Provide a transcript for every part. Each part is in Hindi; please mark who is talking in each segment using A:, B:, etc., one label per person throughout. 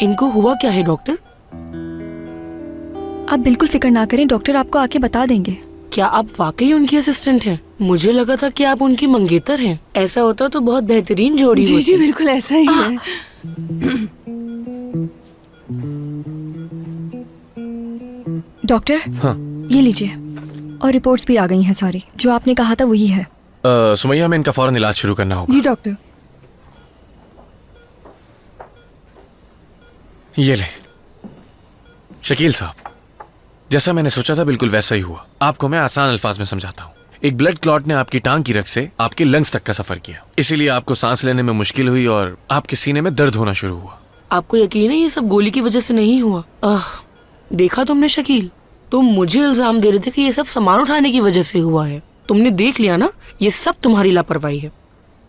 A: इनको हुआ क्या है डॉक्टर?
B: आप बिल्कुल फिक्र ना करें, डॉक्टर आपको आके बता देंगे।
A: क्या आप वाकई उनकी असिस्टेंट हैं? मुझे लगा था कि आप उनकी मंगेतर हैं। ऐसा होता तो बहुत बेहतरीन जोड़ी
C: जी
A: होती।
C: जी बिल्कुल ऐसा ही है।
B: डॉक्टर
D: हाँ।
B: ये लीजिए, और रिपोर्ट्स भी आ गई हैं सारी। जो आपने कहा था वही है।
D: सुमैया, हमें इनका फौरन इलाज शुरू करना होगा।
C: जी डॉक्टर।
D: ये ले शकील साहब, जैसा मैंने सोचा था बिल्कुल वैसा ही हुआ। आपको मैं आसान अल्फाज में समझाता हूँ। एक ब्लड क्लॉट ने आपकी टांग की रग से आपके लंग्स तक का सफर किया, इसीलिए आपको सांस लेने में मुश्किल हुई और आपके सीने में दर्द होना शुरू हुआ।
A: आपको यकीन है ये सब गोली की वजह से नहीं हुआ? देखा तुमने शकील, तुम मुझे इल्जाम दे रहे थे कि ये सब सामान उठाने की वजह से हुआ है। तुमने देख लिया ना, ये सब तुम्हारी लापरवाही है।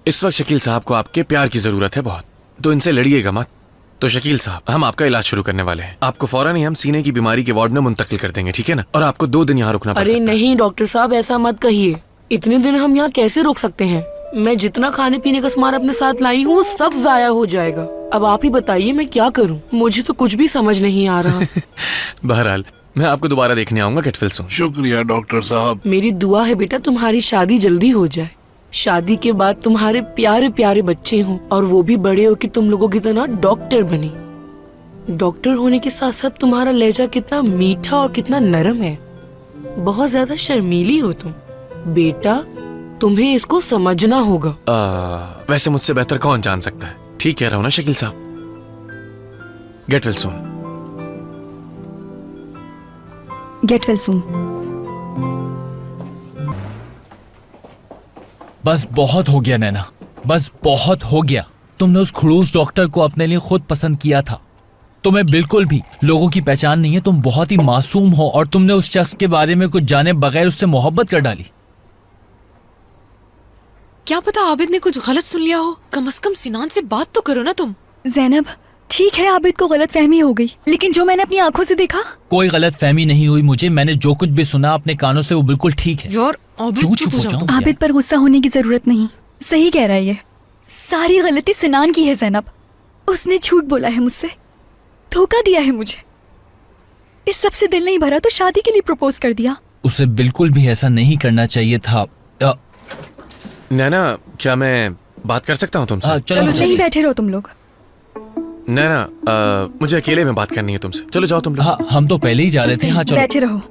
D: इस वक्त शकील साहब को आपके प्यार की जरूरत है बहुत, तो इनसे लड़िएगा मत। तो शकील साहब, हम आपका इलाज शुरू करने वाले हैं। आपको फौरन ही हम सीने की बीमारी के वार्ड में मुंतकिल कर देंगे, ठीक है ना? और आपको 2 दिन यहाँ रुकना पड़
A: अरे
D: सकता है।
A: नहीं डॉक्टर साहब, ऐसा मत कहिए। इतने दिन हम यहाँ कैसे रुक सकते हैं? मैं जितना खाने पीने का सामान अपने साथ लाई हूँ वो सब जाया हो जाएगा। अब आप ही बताइए मैं क्या करूँ? मुझे तो कुछ भी समझ नहीं आ रहा।
D: बहरहाल मैं आपको दोबारा देखने आऊंगा। Get well soon.
E: शुक्रिया डॉक्टर साहब।
A: मेरी दुआ है बेटा तुम्हारी शादी जल्दी हो जाए। शादी के बाद तुम्हारे प्यारे प्यारे बच्चे हों और वो भी बड़े हो कि तुम लोगों की तरह डॉक्टर बने। डॉक्टर होने के साथ साथ तुम्हारा लहजा कितना मीठा और कितना नरम है। बहुत ज्यादा शर्मीली हो तुम बेटा, तुम्हें इसको समझना होगा।
D: वैसे मुझसे बेहतर कौन जान सकता है? ठीक कह रहा हूँ ना शकील साहब? Get well soon.
B: Get well soon.
F: बस बहुत हो गया नैना, बस बहुत हो गया। तुमने उस खड़ूस डॉक्टर को अपने लिए खुद पसंद किया था। तुम्हें बिल्कुल भी लोगों की पहचान नहीं है। तुम बहुत ही मासूम हो और तुमने उस शख्स के बारे में कुछ जाने बगैर उससे मोहब्बत कर डाली।
C: क्या पता आबिद ने कुछ गलत सुन लिया हो। कम से कम सिनान से बात तो करो ना तुम।
B: जैनब, ठीक है आबिद को गलत फहमी हो गई, लेकिन जो मैंने अपनी आंखों से देखा।
F: कोई गलत फहमी नहीं हुई मुझे। मैंने जो कुछ भी सुना अपने कानों से वो बिल्कुल ठीक है।
C: यार आबिद
F: क्यों
C: चुप
F: चुप
C: हो
F: हो
C: जाओ
F: जाऊं?
C: तुम।
B: आबिद पर गुस्सा होने की जरूरत नहीं। सही कह रहा है ये। सारी गलती सिनान की है जैनब। उसने झूठ बोला है मुझसे, धोखा दिया है मुझे। इस सब से दिल नहीं भरा तो शादी के लिए प्रपोज कर दिया।
F: उसे बिल्कुल भी ऐसा नहीं करना चाहिए था।
D: नैना, क्या मैं बात कर सकता हूँ तुमसे?
F: चलो
B: नहीं,
F: चलिए।
B: बैठे रहो तुम लोग।
D: नैना, मुझे अकेले में बात करनी है तुमसे। चलो जाओ तुम लोग।
F: हाँ, हम तो पहले ही जा रहे थे। हाँ चलो।
B: बैठे रहो।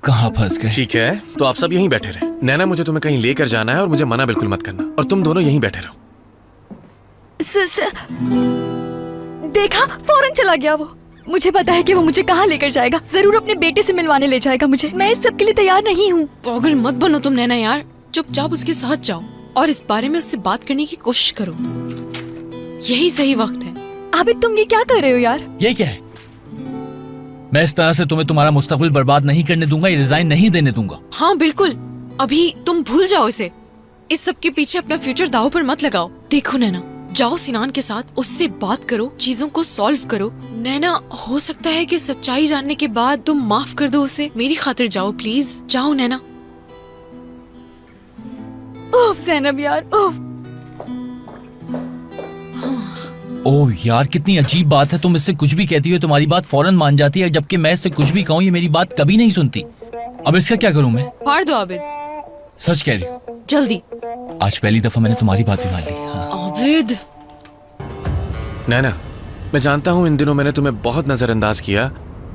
F: कहाँ फंस गए?
D: ठीक है, तो आप सब यहीं बैठे रहे। नैना, मुझे तुम्हें कहीं लेकर जाना है और मुझे मना बिल्कुल मत करना। और तुम दोनों यहीं बैठे रहो।
B: देखा, फौरन चला गया वो। मुझे पता है कि वो मुझे कहाँ लेकर जाएगा। जरूर अपने बेटे से मिलवाने ले जाएगा मुझे। मैं इस सब के लिए तैयार नहीं हूँ।
C: पागल मत बनो तुम नैना यार। चुपचाप उसके साथ जाओ और इस बारे में उससे बात करने की कोशिश करो। यही सही वक्त है।
B: आबिद, तुम ये क्या कर रहे हो यार?
F: ये क्या है? मैं इस तरह से तुम्हें तुम्हारा मुस्तकबिल बर्बाद नहीं करने दूंगा। ये रिजाइन नहीं देने दूंगा।
C: हाँ बिल्कुल, अभी तुम भूल जाओ इसे। इस सब के पीछे अपना फ्यूचर दांव पर मत लगाओ। देखो नैना, जाओ सिनान के साथ, उससे बात करो, चीजों को सॉल्व करो। नैना, हो सकता है कि सच्चाई जानने के बाद तुम माफ कर दो उसे। मेरी खातिर जाओ प्लीज, जाओ नैना।
B: ओह ज़ैनब यार, ओह।
F: ओह यार, कितनी अजीब बात है। तुम इससे कुछ भी कहती हो तुम्हारी बात फौरन मान जाती है, जबकि मैं इससे कुछ भी कहूँ ये मेरी बात कभी नहीं सुनती। अब इसका क्या करूँ मैं?
C: फाड़ दो आबिद,
F: सच कह रही हूँ।
C: जल्दी।
F: आज पहली दफा मैंने तुम्हारी बात भी मान ली। हाँ।
C: आबिद,
D: नैना, मैं जानता हूँ इन दिनों मैंने तुम्हें बहुत नजरअंदाज किया,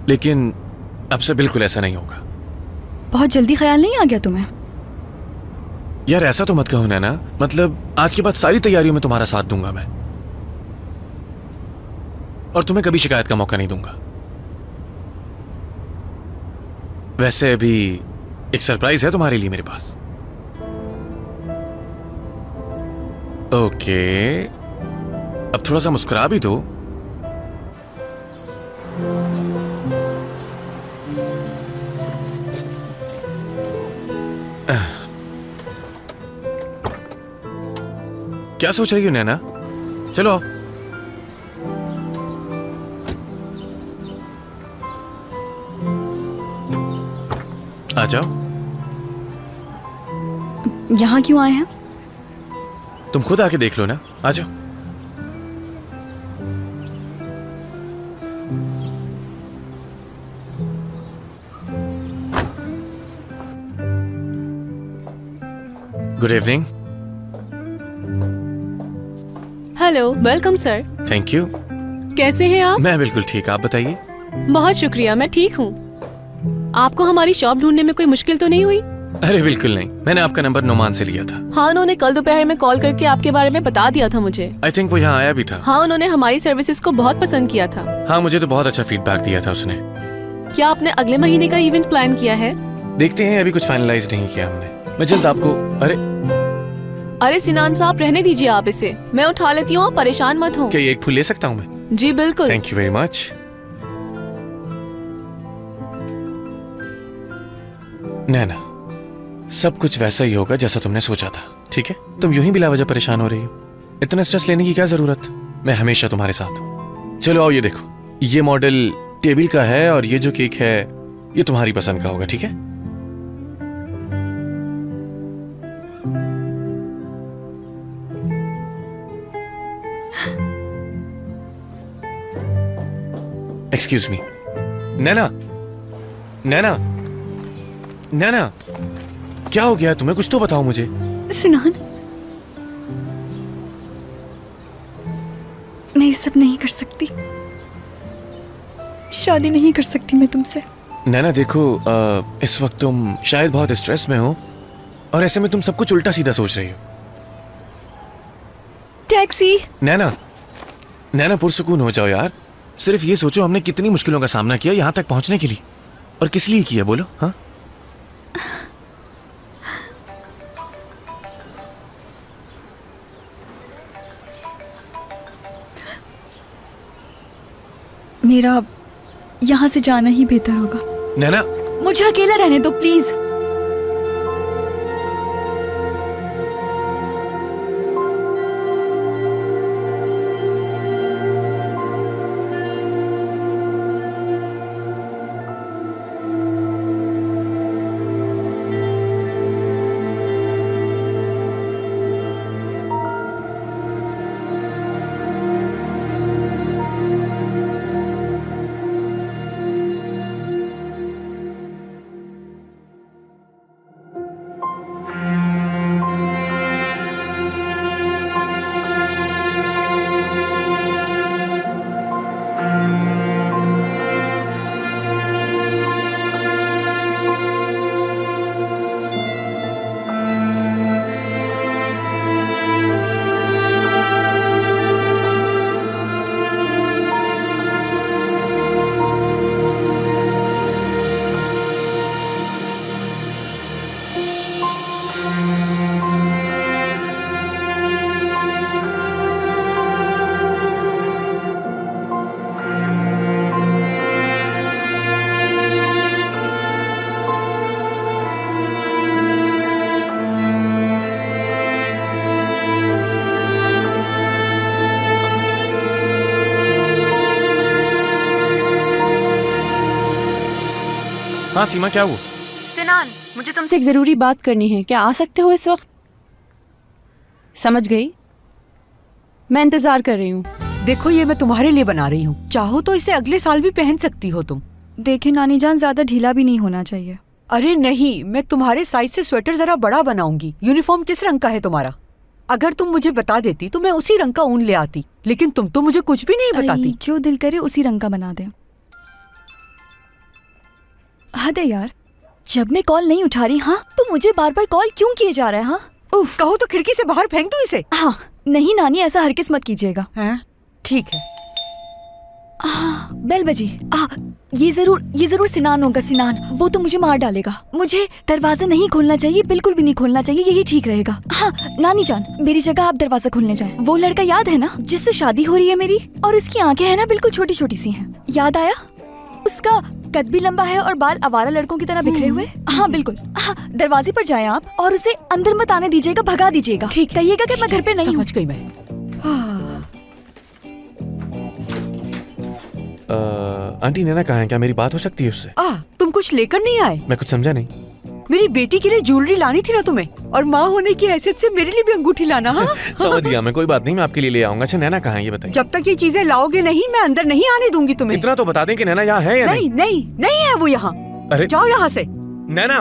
D: लेकिन अब से बिल्कुल ऐसा नहीं होगा।
B: बहुत जल्दी ख्याल नहीं आ गया तुम्हें?
D: यार ऐसा तो मत कहो नैना। मतलब आज के बाद सारी तैयारियों में तुम्हारा साथ दूंगा मैं, और तुम्हें कभी शिकायत का मौका नहीं दूंगा। वैसे अभी एक सरप्राइज है तुम्हारे लिए मेरे पास। ओके, अब थोड़ा सा मुस्कुरा भी दो। क्या सोच रही हो नैना? चलो आओ। आ जाओ।
B: यहाँ क्यों आए हैं?
D: तुम खुद आके देख लो ना। आ जाओ। Good evening.
E: Hello, welcome sir.
D: Thank you.
E: कैसे हैं आप?
D: मैं बिल्कुल ठीक, आप बताइए।
E: बहुत शुक्रिया, मैं ठीक हूँ। आपको हमारी शॉप ढूंढने में कोई मुश्किल तो नहीं हुई?
D: अरे बिल्कुल नहीं, मैंने आपका नंबर नुमान से लिया था।
E: हाँ, उन्होंने कल दोपहर में कॉल करके आपके बारे में बता दिया था मुझे।
D: आई थिंक वो यहाँ आया भी था।
E: हाँ, उन्होंने हमारी सर्विसेज को बहुत पसंद किया था।
D: हाँ, मुझे तो बहुत अच्छा फीडबैक दिया था उसने।
E: क्या आपने अगले महीने का इवेंट प्लान किया है?
D: देखते हैं, अभी कुछ फाइनलाइज नहीं किया हमने। मैं जल्द आपको।
E: अरे सिनान साहब, रहने दीजिए आप इसे, मैं उठा लेती हूँ, परेशान मत हो।
D: क्या ये एक फूल ले सकता हूँ मैं?
E: जी बिल्कुल।
D: Thank you very much. Naina, सब कुछ वैसा ही होगा जैसा तुमने सोचा था, ठीक है? तुम यूं ही बिला वजह परेशान हो रही हो। इतना स्ट्रेस लेने की क्या जरूरत? मैं हमेशा तुम्हारे साथ हूं। चलो आओ, ये देखो, ये मॉडल टेबल का है और ये जो केक है ये तुम्हारी पसंद का होगा, ठीक है? Excuse me. नैना, नैना, नैना, क्या हो गया तुम्हें? कुछ तो बताओ मुझे।
B: सिनान, मैं ये सब नहीं कर सकती। शादी नहीं कर सकती मैं तुमसे।
D: नैना देखो, इस वक्त तुम शायद बहुत स्ट्रेस में हो और ऐसे में तुम सब कुछ उल्टा सीधा सोच रही हो।
B: टैक्सी।
D: नैना, नैना पुरसुकून हो जाओ यार। सिर्फ ये सोचो हमने कितनी मुश्किलों का सामना किया यहाँ तक पहुंचने के लिए, और किस लिए किया बोलो? हाँ,
B: मेरा यहाँ से जाना ही बेहतर होगा।
D: नैना,
B: मुझे अकेला रहने दो प्लीज।
D: हाँ सीमा, क्या हुआ?
E: सिनान, मुझे तुमसे एक जरूरी बात करनी है, क्या आ सकते हो इस वक्त? समझ गई, मैं इंतजार कर रही हूँ।
G: देखो, ये मैं तुम्हारे लिए बना रही हूँ, चाहो तो इसे अगले साल भी पहन सकती हो तुम।
B: देखे नानी जान, ज्यादा ढीला भी नहीं होना चाहिए।
G: अरे नहीं, मैं तुम्हारे साइज से स्वेटर जरा बड़ा बनाऊंगी। यूनिफॉर्म किस रंग का है तुम्हारा? अगर तुम मुझे बता देती तो मैं उसी रंग का ऊन ले आती, लेकिन तुम तो मुझे कुछ भी नहीं बताती।
B: जो दिल करे उसी रंग का बना दे। हद है यार, जब मैं कॉल नहीं उठा रही हाँ तो मुझे बार बार कॉल क्यों किए जा रहा है? हाँ
G: उफ, कहो तो खिड़की से बाहर फेंक दूं इसे।
B: हाँ नहीं नानी, ऐसा हरगिज़ मत कीजिएगा।
G: हैं? ठीक है।
B: बेल बजी। ये जरूर सिनान होगा। सिनान, वो तो मुझे मार डालेगा। मुझे दरवाजा नहीं खोलना चाहिए, बिल्कुल भी नहीं खोलना चाहिए, यही ठीक रहेगा। हाँ नानी जान, मेरी जगह आप दरवाजा खोलने जाएं। वो लड़का याद है ना जिससे शादी हो रही है मेरी, और उसकी आंखें है ना बिल्कुल छोटी छोटी सी हैं, याद आया? उसका कद भी लंबा है और बाल आवारा लड़कों की तरह बिखरे हुए। हाँ बिल्कुल। हाँ, दरवाजे पर जाएं आप और उसे अंदर मत आने दीजिएगा, भगा दीजिएगा। ठीक, कहिएगा कि मैं घर पे नहीं हूँ।
G: समझ गई मैं।
D: आंटी नैना कहाँ है? क्या मेरी बात हो सकती है उससे?
G: तुम कुछ लेकर नहीं आए?
D: मैं कुछ समझा नहीं।
G: मेरी बेटी के लिए ज्वेलरी लानी थी ना तुम्हें, और माँ होने की हैसियत से मेरे लिए भी अंगूठी लाना। हाँ
D: समझ गया मैं, कोई बात नहीं, मैं आपके लिए ले आऊंगा। अच्छा नैना कहाँ है ये बताइए।
G: जब तक ये चीजें लाओगे नहीं, मैं अंदर नहीं आने दूंगी तुम्हें।
D: इतना तो बता दें कि नैना यहाँ है या
G: नहीं नहीं नहीं है वो यहाँ।
D: अरे
G: जाओ यहाँ से।
D: नैना,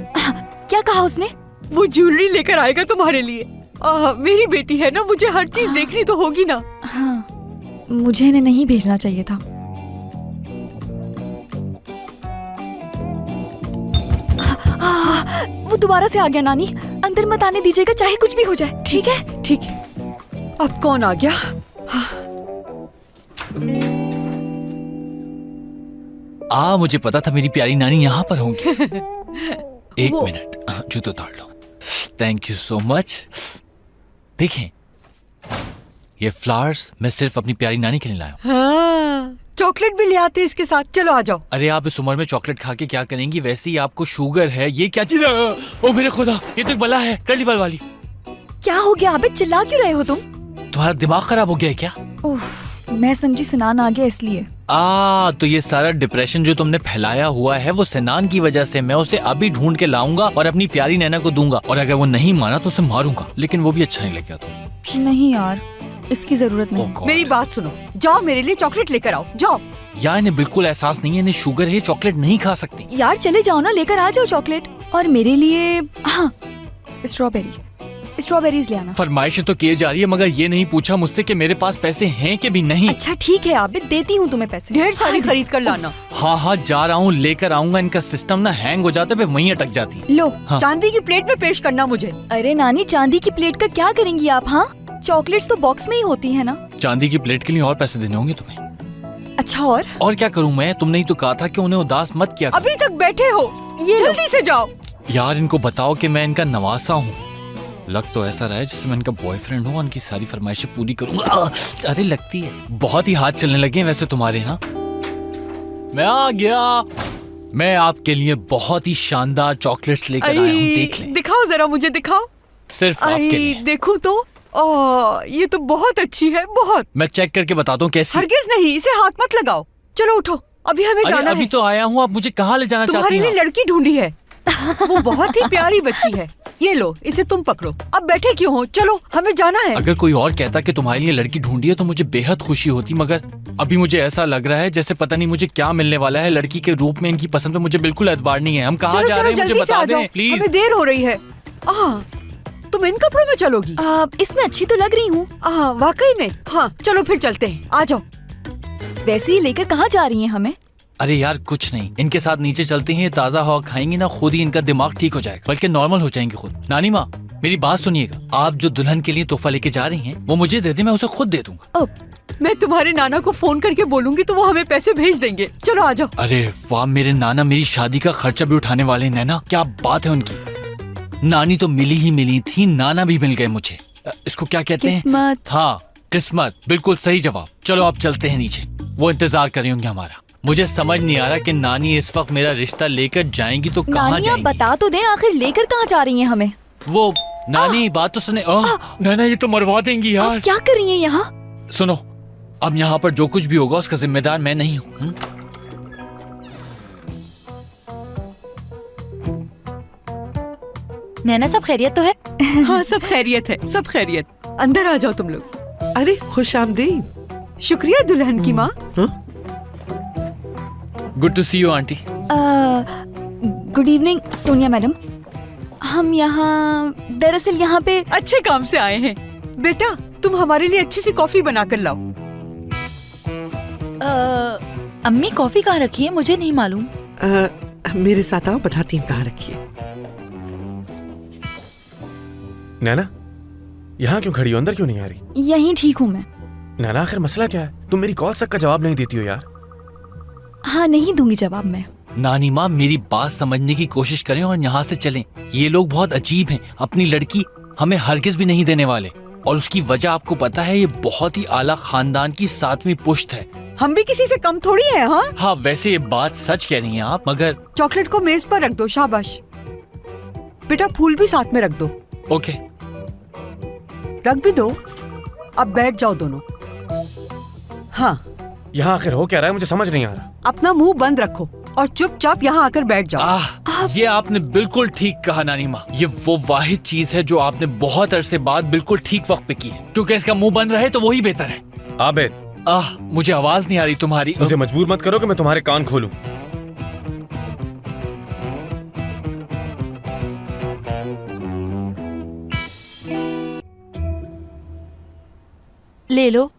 B: क्या कहा उसने?
G: वो ज्वेलरी लेकर आएगा तुम्हारे लिए। मेरी बेटी है ना, मुझे हर चीज देखनी तो होगी ना।
B: हाँ, मुझे इन्हें नहीं भेजना चाहिए था। वो दोबारा से आ गया नानी। अंदर मत आने दीजिएगा, चाहे कुछ भी हो जाए, ठीक है?
G: ठीक है। अब कौन आ गया?
F: मुझे पता था मेरी प्यारी नानी यहाँ पर होंगी। एक मिनट, जूते उतार लो। Thank you so much. देखें, ये फ्लावर्स मैं सिर्फ अपनी प्यारी नानी के लिए लाया हूँ।
G: हाँ, चॉकलेट भी ले आते इसके साथ। चलो आ जाओ।
F: अरे आप इस उम्र में चॉकलेट खा के क्या करेंगी? वैसे ही आपको शुगर है। ये क्या चीज है? ओ मेरे खुदा, ये तो एक बला है, कर्ली बाल वाली।
B: क्या हो गया आबिद, चिल्ला क्यों रहे हो तुम?
F: तुम्हारा दिमाग खराब हो गया है क्या?
B: उफ, मैं समझी सिनान आ गया इसलिए।
F: तो ये सारा डिप्रेशन जो तुमने फैलाया हुआ है वो सिनान की वजह से। मैं उसे अभी ढूंढ के लाऊंगा और अपनी प्यारी नैना को दूंगा, और अगर वो नहीं माना तो उसे मारूंगा। लेकिन वो भी अच्छा नहीं लगेगा तुम्हें।
B: नहीं यार, इसकी जरूरत
F: Oh
B: नहीं।
F: God.
G: मेरी बात सुनो, जाओ मेरे लिए चॉकलेट लेकर आओ, जाओ।
F: यार इन्हें बिल्कुल एहसास नहीं है, इन्हें शुगर है, चॉकलेट नहीं खा सकती।
B: यार चले जाओ ना, लेकर आ जाओ चॉकलेट। और मेरे लिए हाँ, स्ट्रॉबेरीज ले आना।
F: फरमाइशें तो किए जा रही है, मगर ये नहीं पूछा मुझसे कि मेरे पास पैसे हैं कि भी नहीं।
B: अच्छा ठीक है आबिद, देती हूँ तुम्हें पैसे।
G: ढेर सारी खरीद कर लाना।
F: हाँ जा रहा हूँ, लेकर आऊंगा। इनका सिस्टम ना हैंग हो जाता है, फिर वहीं अटक जाती है।
B: लो।
F: हाँ।
G: चांदी की प्लेट में पेश करना मुझे।
B: अरे नानी, चांदी की प्लेट का क्या करेंगी आप? हाँ, चॉकलेट्स तो बॉक्स में ही होती है ना।
F: चांदी की प्लेट के लिए और पैसे देने होंगे तुम्हें।
B: अच्छा और
F: क्या करूँ मैं? तुमने ही तो कहा था कि उन्हें उदास मत किया करो।
G: अभी तक बैठे हो,
B: ये लो।
G: जल्दी से जाओ।
F: यार इनको बताओ कि मैं इनका नवासा हूँ। लग तो ऐसा रहा है जैसे मैं इनका बॉयफ्रेंड हूँ, उनकी सारी फरमाइशें पूरी करूंगा। अरे लगती है बहुत ही हाथ चलने लगे हैं वैसे तुम्हारे ना। मैं आ गया। मैं आपके लिए बहुत ही शानदार चॉकलेट्स लेकर आया हूँ, देख लें।
G: दिखाओ जरा, मुझे दिखाओ।
F: सिर्फ आपके लिए।
G: देखो तो, ये तो बहुत अच्छी है, बहुत।
F: मैं चेक करके बताता हूँ कैसी।
G: हरगिज नहीं, इसे हाथ मत लगाओ। चलो उठो, अभी हमें
F: अरे
G: जाना
F: अभी
G: है।
F: तो आया हूँ, आप मुझे कहाँ ले जाना चाहती
G: तुम्हारे लिए
F: हैं?
G: लड़की ढूंढी है। वो बहुत ही प्यारी बच्ची है। ये लो, इसे तुम पकड़ो। अब बैठे क्यों हो? चलो, हमें जाना है।
F: अगर कोई और कहता कि तुम्हारे लिए लड़की ढूंढी है तो मुझे बेहद खुशी होती, मगर अभी मुझे ऐसा लग रहा है जैसे पता नहीं मुझे क्या मिलने वाला है। लड़की के रूप में इनकी पसंद पे मुझे बिल्कुल एतबार नहीं है। हम कहाँ
G: चलो
F: जा
G: चलो,
F: रहे हैं मुझे
G: जल्दी से
F: बता
G: आ जाओ,
F: दें प्लीज।
G: हमें देर हो रही है। तुम इन कपड़ों में चलोगी?
B: इसमें अच्छी तो लग रही हूँ।
G: वाकई में। हाँ चलो फिर चलते हैं, आ जाओ।
B: वैसे ही लेकर कहाँ जा रही हैं हमें?
F: अरे यार कुछ नहीं, इनके साथ नीचे चलते हैं, ताज़ा हवा खाएंगी ना, खुद ही इनका दिमाग ठीक हो जाएगा, बल्कि नॉर्मल हो जाएंगे खुद। नानी माँ मेरी बात सुनिएगा, आप जो दुल्हन के लिए तोहफा लेके जा रही हैं वो मुझे दे दे, मैं उसे खुद दे दूंगा।
G: मैं तुम्हारे नाना को फोन करके बोलूंगी तो वो हमें पैसे भेज देंगे। चलो आ जाओ।
F: अरे वाह, मेरे नाना मेरी शादी का खर्चा भी उठाने वाले हैं। नैना क्या बात है उनकी। नानी तो मिली ही मिली थी, नाना भी मिल गए मुझे। इसको क्या कहते हैं?
B: किस्मत।
F: हाँ किस्मत, बिल्कुल सही जवाब। चलो आप चलते हैं नीचे, वो इंतजार कर रही होंगे हमारा। मुझे समझ नहीं आ रहा कि नानी इस वक्त मेरा रिश्ता लेकर जाएंगी तो कहाँ
B: नानी आप
F: जाएंगी?
B: बता तो दें, आखिर लेकर कहाँ जा रही हैं हमें?
F: वो नानी बात तो सुने। नैना ये तो मरवा देंगी यार।
B: आप क्या कर रही हैं यहाँ?
F: सुनो, अब यहाँ पर जो कुछ भी होगा उसका जिम्मेदार मैं नहीं हूँ।
B: नैना सब खैरियत तो है?
G: हाँ सब खैरियत है, सब खैरियत। अंदर आ जाओ तुम लोग।
H: अरे खुश आमदीद।
G: शुक्रिया दुल्हन की माँ।
F: Good to see you aunty.
B: Good evening Sonia madam. हम यहाँ दरअसल यहाँ पे
G: अच्छे काम से आए हैं। बेटा तुम हमारे लिए अच्छी सी कॉफी बना कर लाओ।
I: अम्मी कॉफी कहाँ रखी है, मुझे नहीं मालूम।
H: मेरे साथ आओ, बताती हूँ कहाँ रखी है।
D: नैना यहाँ क्यों खड़ी हो, अंदर क्यों नहीं आ रही?
B: यहीं ठीक हूँ मैं।
D: नैना आखिर मसला क्या है? तुम मेरी कॉल तक का जवाब नहीं देती हो यार।
B: हाँ नहीं दूंगी जवाब मैं।
F: नानी माँ मेरी बात समझने की कोशिश करें और यहाँ से चलें। ये लोग बहुत अजीब हैं, अपनी लड़की हमें हरगिज भी नहीं देने वाले, और उसकी वजह आपको पता है, ये बहुत ही आला खानदान की 7वीं पुश्त है।
G: हम भी किसी से कम थोड़ी हैं।
F: हाँ वैसे ये बात सच कह रही हैं आप, मगर
G: चॉकलेट को मेज पर रख दो, शाबाश। बेटा फूल भी साथ में रख दो।
F: ओके
G: रख भी दो। अब बैठ जाओ दोनों। हाँ
D: यहाँ आखिर हो क्या रहा है, मुझे समझ नहीं आ रहा।
G: अपना मुंह बंद रखो और चुपचाप यहाँ आकर बैठ जाओ।
F: ये आपने बिल्कुल ठीक कहा नानी माँ। ये वो वाहिद चीज है जो आपने बहुत अरसे बाद बिल्कुल ठीक वक्त पे की है, क्योंकि इसका मुंह बंद रहे तो वही बेहतर है।
D: आबिद
F: मुझे आवाज नहीं आ रही तुम्हारी।
D: मुझे मजबूर मत करो कि मैं तुम्हारे कान खोलूं।
I: ले लो,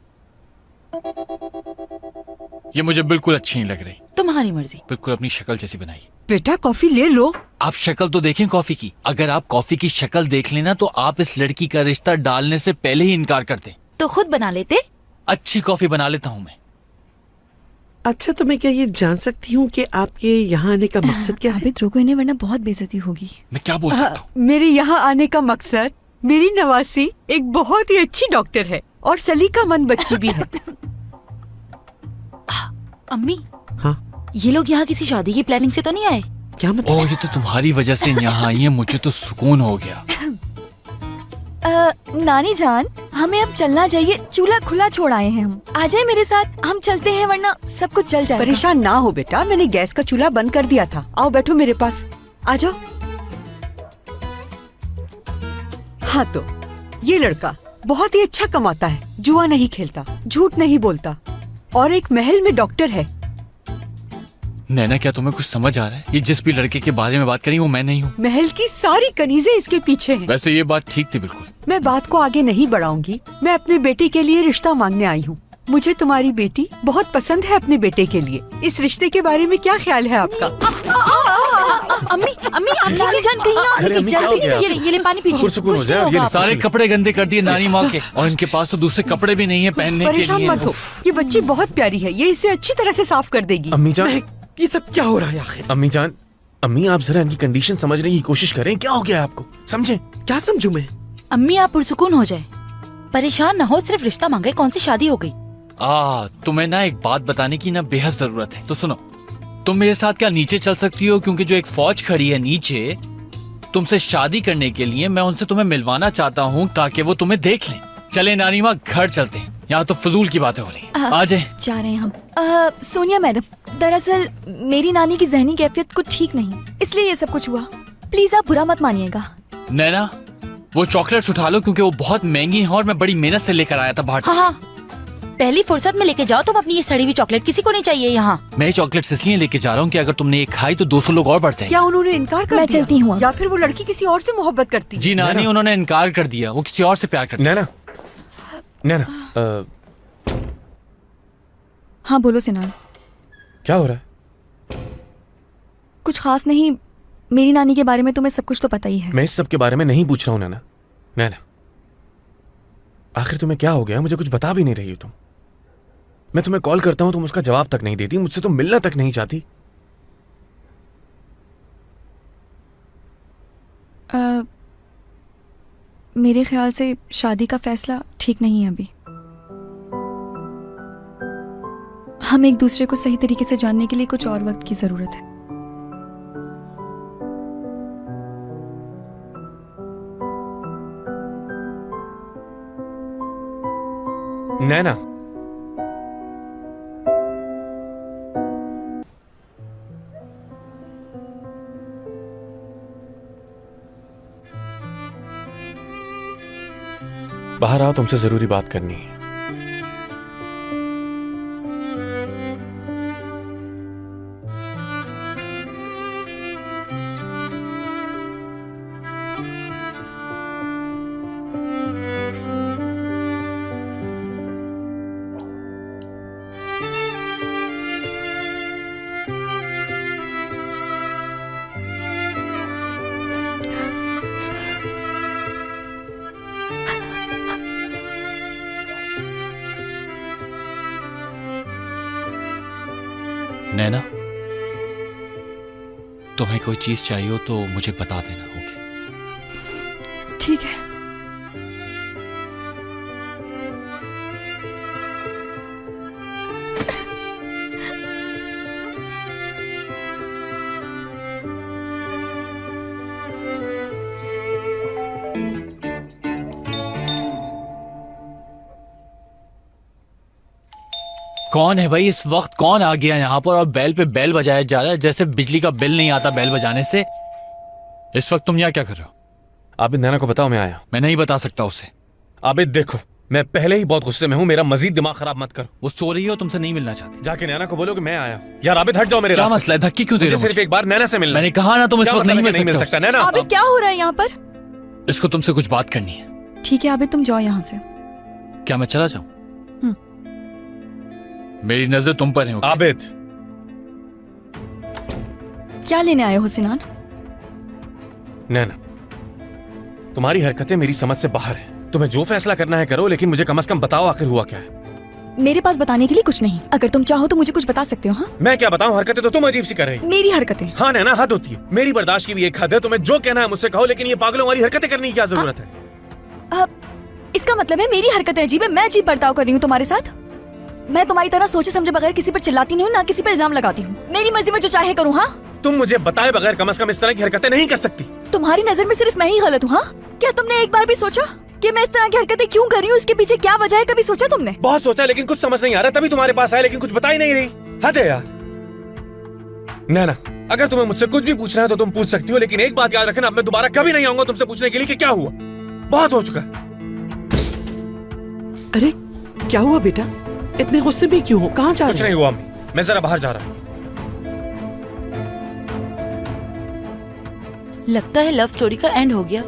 F: ये मुझे बिल्कुल अच्छी नहीं लग रही।
I: तुम्हारी मर्जी।
F: बिल्कुल अपनी शक्ल जैसी बनाई।
G: बेटा कॉफी ले लो।
F: आप शक्ल तो देखें कॉफी की। अगर आप कॉफी की शक्ल देख लेना तो आप इस लड़की का रिश्ता डालने से पहले ही इनकार कर दें।
I: तो खुद बना लेते।
F: अच्छी कॉफी बना लेता हूँ मैं।
H: अच्छा तो मैं क्या ये जान सकती हूँ कि आपके यहाँ आने का मकसद क्या है?
B: आबिद रोको इन्हें वरना बहुत बेइज्जती होगी।
F: मैं क्या बोल सकता हूँ?
G: मेरे यहाँ आने का मकसद, मेरी नवासी एक बहुत ही अच्छी डॉक्टर है और सलीकामंद बच्ची भी है।
I: अम्मी,
H: हाँ
I: ये लोग यहाँ किसी शादी की प्लानिंग से तो नहीं आए?
H: क्या मतलब?
F: ओह, ये तो तुम्हारी वजह से यहाँ आई है। मुझे तो सुकून हो गया।
B: नानी जान, हमें अब चलना चाहिए। चूल्हा खुला छोड़ आए हैं हम। आ जाए मेरे साथ, हम चलते हैं वरना सब कुछ जल जाएगा।
G: परेशान ना हो बेटा, मैंने गैस का चूल्हा बंद कर दिया था। आओ बैठो मेरे पास, आ जाओ। हाँ तो ये लड़का बहुत ही अच्छा कमाता है, जुआ नहीं खेलता, झूठ नहीं बोलता और एक महल में डॉक्टर है।
F: नैना, क्या तुम्हें कुछ समझ आ रहा है? ये जिस भी लड़के के बारे में बात करी वो मैं नहीं हूँ।
G: महल की सारी कनीजें इसके पीछे हैं।
F: वैसे ये बात ठीक थी बिल्कुल।
G: मैं बात को आगे नहीं बढ़ाऊंगी। मैं अपने बेटे के लिए रिश्ता मांगने आई हूँ। मुझे तुम्हारी बेटी बहुत पसंद है अपने बेटे के लिए। इस रिश्ते के बारे में क्या ख्याल है आपका?
I: अम्मी, अम्मी, आप नानी जान कहीं ना।
D: अरे अम्मी, क्या हो गया?
I: ये ले पानी पीजिए।
D: पुरसुकून हो
I: कुछ
D: जाए।
I: नहीं
D: और ये
I: होगा।
F: सारे कपड़े गंदे कर दिए नानी माँ के, और इनके पास तो दूसरे कपड़े भी नहीं है पहनने के
G: परेशान
F: लिए।
G: मत हो, ये बच्ची बहुत प्यारी है, ये इसे अच्छी तरह से साफ कर देगी।
D: अम्मी जान,
H: महक, ये सब क्या हो रहा है आखिर?
D: अम्मी जान, अम्मी आप जरा इनकी कंडीशन समझने की कोशिश करें। क्या हो गया है आपको? समझे?
H: क्या समझूं मैं?
I: अम्मी, आप पुरसुकून हो जाए, परेशान ना हो। सिर्फ रिश्ता मांगे, कौन सी शादी हो गई?
F: तुम्हें ना एक बात बताने की ना बेहद जरूरत है। तो सुनो, तुम मेरे साथ क्या नीचे चल सकती हो? क्योंकि जो एक फौज खड़ी है नीचे तुमसे शादी करने के लिए, मैं उनसे तुम्हें मिलवाना चाहता हूँ ताकि वो तुम्हें देख लें। चले नानी माँ, घर चलते हैं। यहाँ तो फजूल की बातें हो रही। आ जाए।
B: जा रहे हैं हम। सोनिया मैडम, दरअसल मेरी नानी की जहनी कैफियत कुछ ठीक नहीं, इसलिए ये सब कुछ हुआ। प्लीज आप बुरा मत मानिएगा।
F: नैना, वो चॉकलेट्स उठा लो क्योंकि वो बहुत महंगी है और मैं बड़ी मेहनत से लेकर आया था बाहर से।
I: हाँ, पहली फुर्सत में लेके जाओ तुम अपनी ये सड़ी हुई चॉकलेट। किसी को नहीं चाहिए यहाँ।
F: मैं चॉकलेट्स इसलिए लेके जा रहा हूँ कि अगर तुमने ये खाई तो 200 लोग और बढ़ जाएंगे।
G: क्या उन्होंने इनकार कर
B: मैं
G: दिया?
B: चलती हूँ अब।
G: या फिर वो लड़की किसी और से मोहब्बत करती?
F: जी नानी,
D: नैना।
F: उन्होंने इनकार कर दिया। वो किसी और से प्यार करती है।
D: नैना, नैना,
B: हाँ बोलो सिनान।
D: क्या हो रहा है?
B: कुछ खास नहीं, मेरी नानी के बारे में तुम्हें सब कुछ तो पता ही है।
D: मैं इस सब के बारे में नहीं पूछ रहा हूँ नैना। नैना, आखिर तुम्हें क्या हो गया? मुझे कुछ बता भी नहीं रही हो तुम। मैं तुम्हें कॉल करता हूँ, तुम उसका जवाब तक नहीं देती, मुझसे तुम मिलना तक नहीं चाहती।
B: मेरे ख्याल से शादी का फैसला ठीक नहीं है अभी। हम एक दूसरे को सही तरीके से जानने के लिए कुछ और वक्त की जरूरत है।
D: नैना, बाहर आओ, तुमसे जरूरी बात करनी है।
F: नैना, तुम्हें कोई चीज चाहिए हो तो मुझे बता देना। ओके?
B: ठीक है।
F: कौन है भाई? इस वक्त कौन आ गया यहाँ पर और बेल पे बेल बजाया जा रहा है जैसे बिजली का बिल नहीं आता बेल बजाने से। इस वक्त तुम यहाँ क्या कर रहे हो?
D: आबिद, नैना को बताओ मैं आया।
F: मैं नहीं बता सकता उसे।
D: आबिद देखो, मैं पहले ही बहुत गुस्से में हूँ, मेरा मजीद दिमाग खराब मत करो।
F: वो सो रही है और तुमसे नहीं मिलना चाहती।
D: जाके नैना को बोलो कि मैं आया हूँ। यार आबिद, हट जाओ मेरे
F: क्या
D: रास्ते
F: मसला है? धक्की क्यों दे रहे
D: से।
F: हो
D: सिर्फ
F: मुझे?
D: एक बार नैना से मिलना।
F: मैंने कहा ना तुम इस
D: क्या
F: वक्त
D: मतलब
F: नहीं
D: है कि
F: मिल
D: सकता
F: सकते।
D: नैना।
B: आबिद क्या हो रहा है यहाँ पर?
F: इसको तुमसे कुछ बात करनी है।
B: ठीक है आबिद, तुम जाओ यहाँ से।
F: क्या मैं चला जाऊं? मेरी नजर तुम पर है। ओके?
D: आबिद,
B: क्या लेने आए हो सिनान?
D: नैना, तुम्हारी हरकतें मेरी समझ से बाहर हैं। तुम्हें जो फैसला करना है करो, लेकिन मुझे कम से कम बताओ आखिर हुआ क्या है।
B: मेरे पास बताने के लिए कुछ नहीं। अगर तुम चाहो तो मुझे कुछ बता सकते हो। हाँ,
D: मैं क्या बताऊं, हरकतें तो तुम अजीब सी कर रही हो।
B: मेरी हरकतें।
D: हाँ नैना, हद होती है। मेरी बर्दाश्त की भी एक हद है। तुम्हें जो कहना है मुझसे कहो, लेकिन ये पागलों वाली हरकतें करने की क्या जरूरत है?
B: अब इसका मतलब है मेरी हरकतें अजीब है, मैं अजीब बर्ताव कर रही हूँ तुम्हारे साथ। मैं तुम्हारी तरह सोचे समझे बगैर किसी पर चिल्लाती नहीं हूँ, ना किसी पर इल्जाम लगाती हूँ। मेरी मर्जी में जो चाहे करूँ। हाँ,
D: तुम मुझे बताए बगैर कम से कम इस तरह की हरकतें नहीं कर सकती।
B: तुम्हारी नजर में सिर्फ मैं ही गलत हूँ? हाँ, क्या तुमने एक बार भी सोचा कि मैं इस तरह की हरकतें क्यों कर रही हूँ? इसके पीछे क्या वजह है? कभी सोचा तुमने?
D: बहुत सोचा, लेकिन कुछ समझ नहीं आ रहा। तभी तुम्हारे पास आया, लेकिन कुछ बता ही नहीं रही। हद है यार। नैना, अगर तुम्हें मुझसे कुछ भी पूछना है तो तुम पूछ सकती हो, लेकिन एक बात याद रखना, अब मैं दोबारा कभी नहीं आऊंगा तुमसे पूछने के लिए कि क्या हुआ। बहुत हो चुका।
H: अरे क्या हुआ बेटा, इतने गुस्से में क्यों हो? कहाँ जा
D: कुछ
H: रहे
D: नहीं
H: हो?
D: हुआ अम्मी, मैं जरा बाहर जा रहा हूँ।
I: लगता है लव स्टोरी का एंड हो गया।